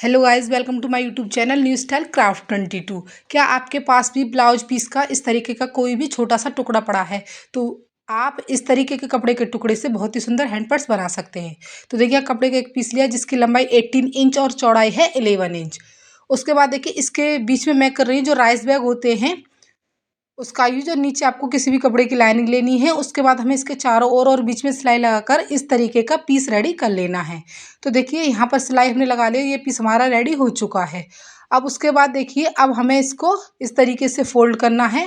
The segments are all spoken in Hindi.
Hello guys, welcome to my YouTube channel new style craft 22। क्या आपके पास भी ब्लाउज पीस का इस तरीके का कोई भी छोटा सा टुकड़ा पड़ा है तो आप इस तरीके के कपड़े के टुकड़े से बहुत ही सुंदर हैंड पर्स बना सकते हैं। तो देखिए, कपड़े का एक पीस लिया जिसकी लंबाई 18 इंच और चौड़ाई है 11 इंच। उसके बाद देखिए, इसके बीच में मैं कर रही हूँ जो राइस बैग होते हैं उसका यूज, और नीचे आपको किसी भी कपड़े की लाइनिंग लेनी है। उसके बाद हमें इसके चारों ओर और बीच में सिलाई लगाकर इस तरीके का पीस रेडी कर लेना है। तो देखिए, यहाँ पर सिलाई हमने लगा ली, ये पीस हमारा रेडी हो चुका है। अब उसके बाद देखिए, अब हमें इसको इस तरीके से फोल्ड करना है।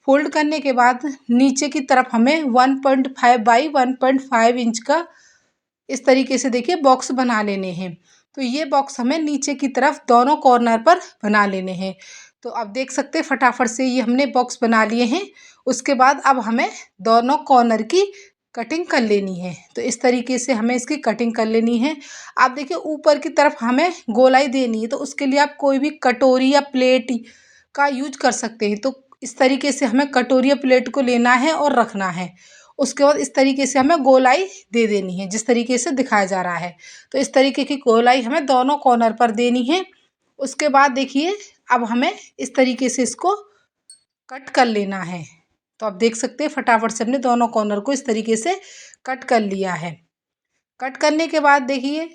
फोल्ड करने के बाद नीचे की तरफ हमें 1.5 बाई 1.5 इंच का इस तरीके से देखिए बॉक्स बना लेने हैं। तो ये बॉक्स हमें नीचे की तरफ दोनों कॉर्नर पर बना लेने हैं। तो अब देख सकते हैं फटाफट से ये हमने बॉक्स बना लिए हैं। उसके बाद अब हमें दोनों कॉर्नर की कटिंग कर लेनी है। तो इस तरीके से हमें इसकी कटिंग कर लेनी है। आप देखिए, ऊपर की तरफ हमें गोलाई देनी है, तो उसके लिए आप कोई भी कटोरी या प्लेट का यूज कर सकते हैं। तो इस तरीके से हमें कटोरी या प्लेट को लेना है और रखना है। उसके बाद इस तरीके से हमें गोलाई दे देनी है जिस तरीके से दिखाया जा रहा है। तो इस तरीके की गोलाई हमें दोनों कॉर्नर पर देनी है। उसके बाद देखिए, अब हमें इस तरीके से इसको कट कर लेना है। तो आप देख सकते हैं फटाफट से हमने दोनों कॉर्नर को इस तरीके से कट कर लिया है। कट करने के बाद देखिए,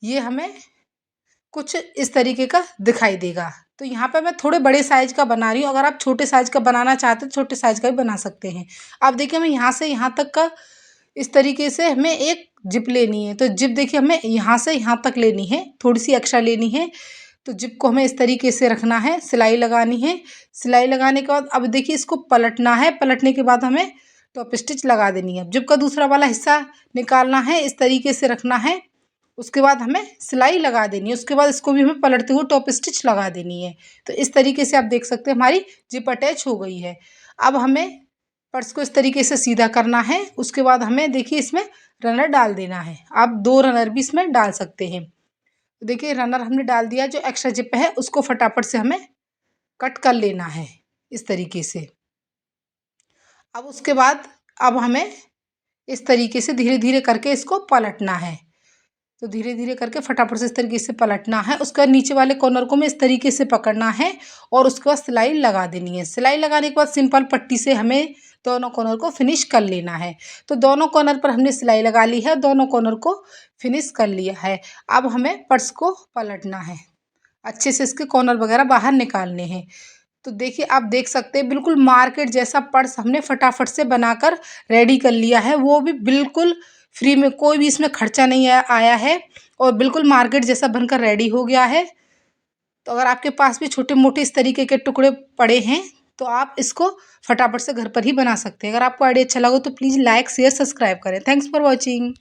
ये हमें कुछ इस तरीके का दिखाई देगा। तो यहाँ पे मैं थोड़े बड़े साइज का बना रही हूँ। अगर आप छोटे साइज का बनाना चाहते हैं तो छोटे साइज का भी बना सकते हैं। अब देखिए, हमें यहाँ से यहाँ तक का इस तरीके से हमें एक जिप लेनी है। तो जिप देखिए, हमें यहाँ से यहाँ तक लेनी है, थोड़ी सी एक्स्ट्रा लेनी है। तो जिप को हमें इस तरीके से रखना है, सिलाई लगानी है। सिलाई लगाने के बाद अब देखिए, इसको पलटना है। पलटने के बाद हमें टॉप स्टिच लगा देनी है। जिप का दूसरा वाला हिस्सा निकालना है, इस तरीके से रखना है। उसके बाद हमें सिलाई लगा देनी है। उसके बाद इसको भी हमें पलटते हुए टॉप स्टिच लगा देनी है। तो इस तरीके से आप देख सकते हैं हमारी जिप अटैच हो गई है। अब हमें पर्स को इस तरीके से सीधा करना है। उसके बाद हमें देखिए, इसमें रनर डाल देना है। आप 2 रनर भी इसमें डाल सकते हैं। तो देखिए, रनर हमने डाल दिया। जो एक्स्ट्रा जिप है उसको फटाफट से हमें कट कर लेना है इस तरीके से। अब उसके बाद अब हमें इस तरीके से धीरे धीरे करके इसको पलटना है। तो धीरे धीरे करके फटाफट से इस तरीके से पलटना है। उसके बाद नीचे वाले कॉर्नर को हमें इस तरीके से पकड़ना है और उसके बाद सिलाई लगा देनी है। सिलाई लगाने के बाद सिंपल पट्टी से हमें दोनों कॉर्नर को फिनिश कर लेना है। तो दोनों कॉर्नर पर हमने सिलाई लगा ली है, दोनों कॉर्नर को फिनिश कर लिया है। अब हमें पर्स को पलटना है, अच्छे से इसके कॉर्नर वगैरह बाहर निकालने हैं। तो देखिए, आप देख सकते हैं बिल्कुल मार्केट जैसा पर्स हमने फटाफट से बनाकर रेडी कर लिया है। वो भी बिल्कुल फ्री में, कोई भी इसमें खर्चा नहीं आया है और बिल्कुल मार्केट जैसा बनकर रेडी हो गया है। तो अगर आपके पास भी छोटे मोटे इस तरीके के टुकड़े पड़े हैं तो आप इसको फटाफट से घर पर ही बना सकते हैं। अगर आपको आइडिया अच्छा लगा तो प्लीज़ लाइक शेयर सब्सक्राइब करें। Thanks for watching.